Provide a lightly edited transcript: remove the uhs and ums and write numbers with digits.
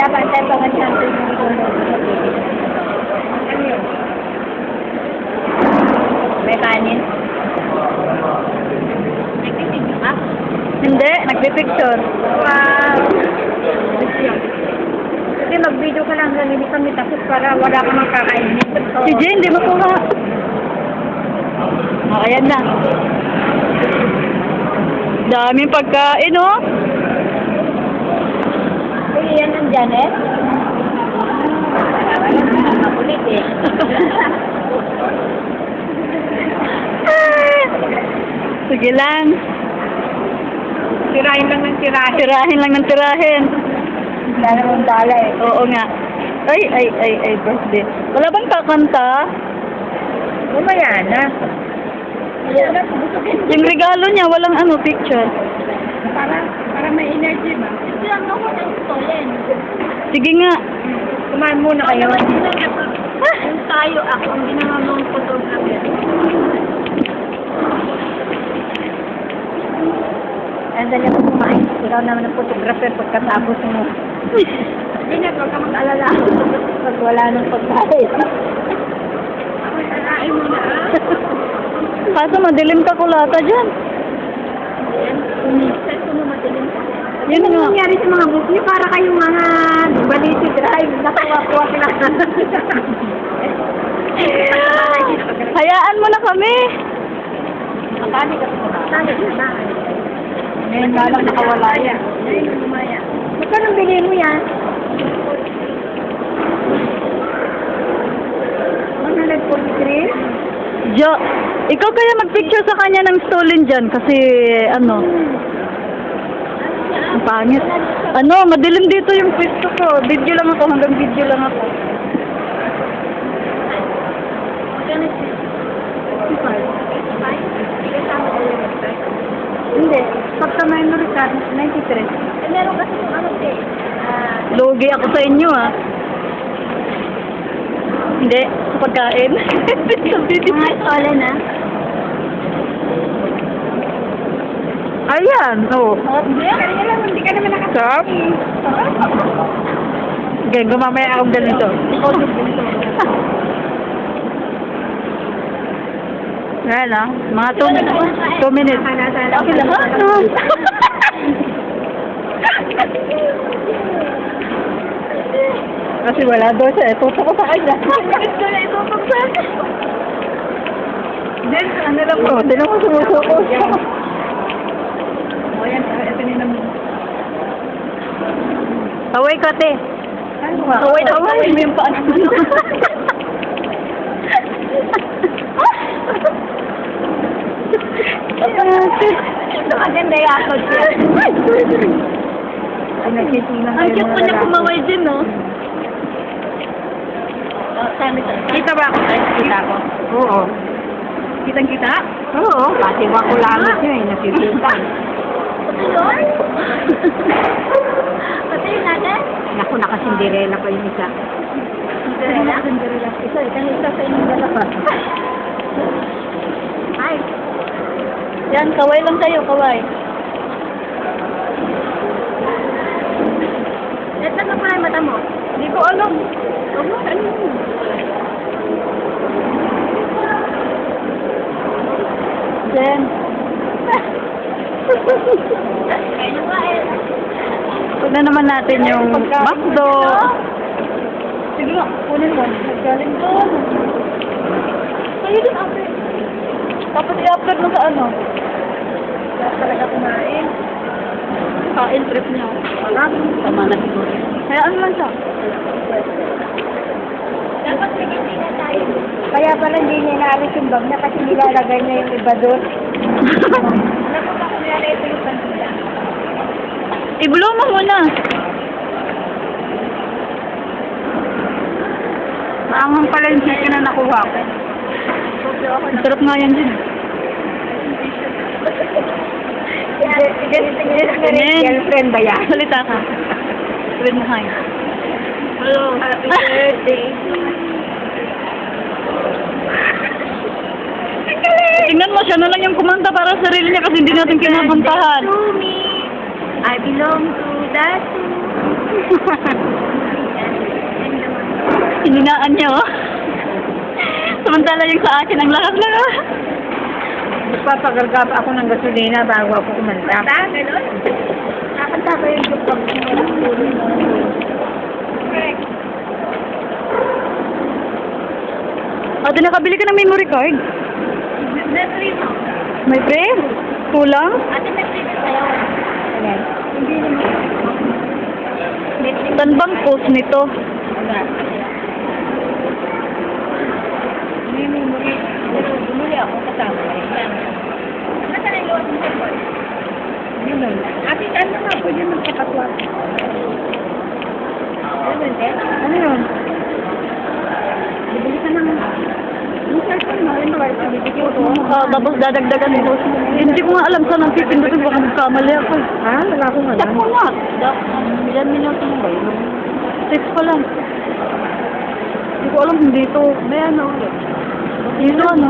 dapat tayo pangansyang ito yung ano yun? May kanin? Nagpipicture ka? Hindi, nagpipicture. Wow! Kasi mag-video ka lang lang, hindi kami tapos para wala ka mang kakainin. Si Jane, di makuha. O, ayan na. Daming pagkain, oh. Uy, yan ang Janet? Makulit eh. Sige lang. Tirahin lang ng tirahin. Tirahin lang ng tirahin. Wala namang dala eh. Oo nga. Ay, birthday. Wala bang kakanta? Mamaya na. Yung regalo niya, walang ano, picture. Para may energy ba? Ito lang ako ng stolen. Sige nga. Kumain muna kayo. Yung tayo, ako ang ginawa mong photographer. Ang dali mo kumain. Ikaw naman ang photographer pagkatapos mo. Hindi na, huwag ka mag-alala. Pag wala nang pagkain. Mag-alain mo na. Kaso madilim ka kulata dyan. Saan mo madilim ka? Yun nga. Yung nangyari sa mga busi, para kayong mga balisi drive. Nakawakuha sila. Hayaan mo na kami. Makani ka po. Saan na? Ngayon na lang nakawala yan. Magkano bili mo yan? 143? Jo, ikaw kaya mag-picture sa kanya ng stolen dyan kasi ano? Ang pangit. Ano, madilim dito yung pwesto ko. Video lang ako, hanggang video lang ako. Hindi. Pagka memory card, 93. Meron kasi yung ano eh. Logi ako sa inyo ah. Hindi. Sa pagkain. Mga stolen ah. Ayan. Oo. Hindi ka naman nakasap. Okay, gumamaya akong ganito. Ayan ah. Mga 2 minutes. 2 minutes. Okay lang. Kasi wala daw siya. Tutok ko sa kanya. Tutok sa kanya. Then, ano lang po? Tinan mo sumusuko siya. O yan, ito nila mo. Kaway ka, te. Kaway mo yung paano. Maganda yung akot siya. Ang cute po niya kumaway din, no? Kita ba ako? Kita ako. Oo. Kitang-kita? Oo. Kasi wako langit niya eh. Nakikita. Pati yun? Pati yun natin? Naku, nakasindirela pa yung isa. Sindirela? Sindirela. Isa sa inyong dalawa. Ay. Yan, kaway lang tayo, kaway. Ito na pa yung mata mo? Hindi ko alam. Ano? Jen. Pagna naman natin yung McDo. Sige nga, kunin mo. Naggaling doon. Kayo din after. Tapos i-upload mo sa ano? Kaya talaga kumain. Kain trip niya. Wala. Tama na siguro. Kaya ano lang siya? Dapat hindi na tayo. Kaya pala hindi niya inaalis yung bag na kasi nilalagay niya yung iba doon. Alam mo ba kung nilalagay ito yung pandila? I-blow mo muna. Maanghang pala yung chicken na nakuha ko. Sarap nga yan din. Girlfriend ba yan? Salita ka. With my hi. Hello, happy birthday. Tingnan mo, siya na lang yung kumanta para sa sarili niya kasi hindi natin kinapuntahan. I belong to that. Hininaan niya, oh. Samantala yung sa akin, ang lakas-lakas. Nagpapagargap ako ng gasolina bago ako kumanta. Ganon? Nakanta ko yung jukpag mo walang tuloy mo. Correct. Ate, nakabili ka ng memory card? Netflix mo. May pre? Kulang? Ate, Netflix sa'yo. Ayan. Hindi naman. Netflix. Saan bang post nito? Wala. May memory. Bumili ako kasama. Ayan. Nasaan yung loob ng cellphone? Yun. Ate, saan naman ako dyan magkakatwa? Ano yun? Bibili ka ng... Yung cellphone mo, yung mga bibigyan ko. Tapos dadagdagan mo. Hindi ko nga alam saan ang pipindutin, baka magkamali ako. Ha? Wala akong alam. Check mo nga. Ilan minuto mo ba yun? 6 pa lang. Hindi ko alam kung dito. May ano. Dito ano?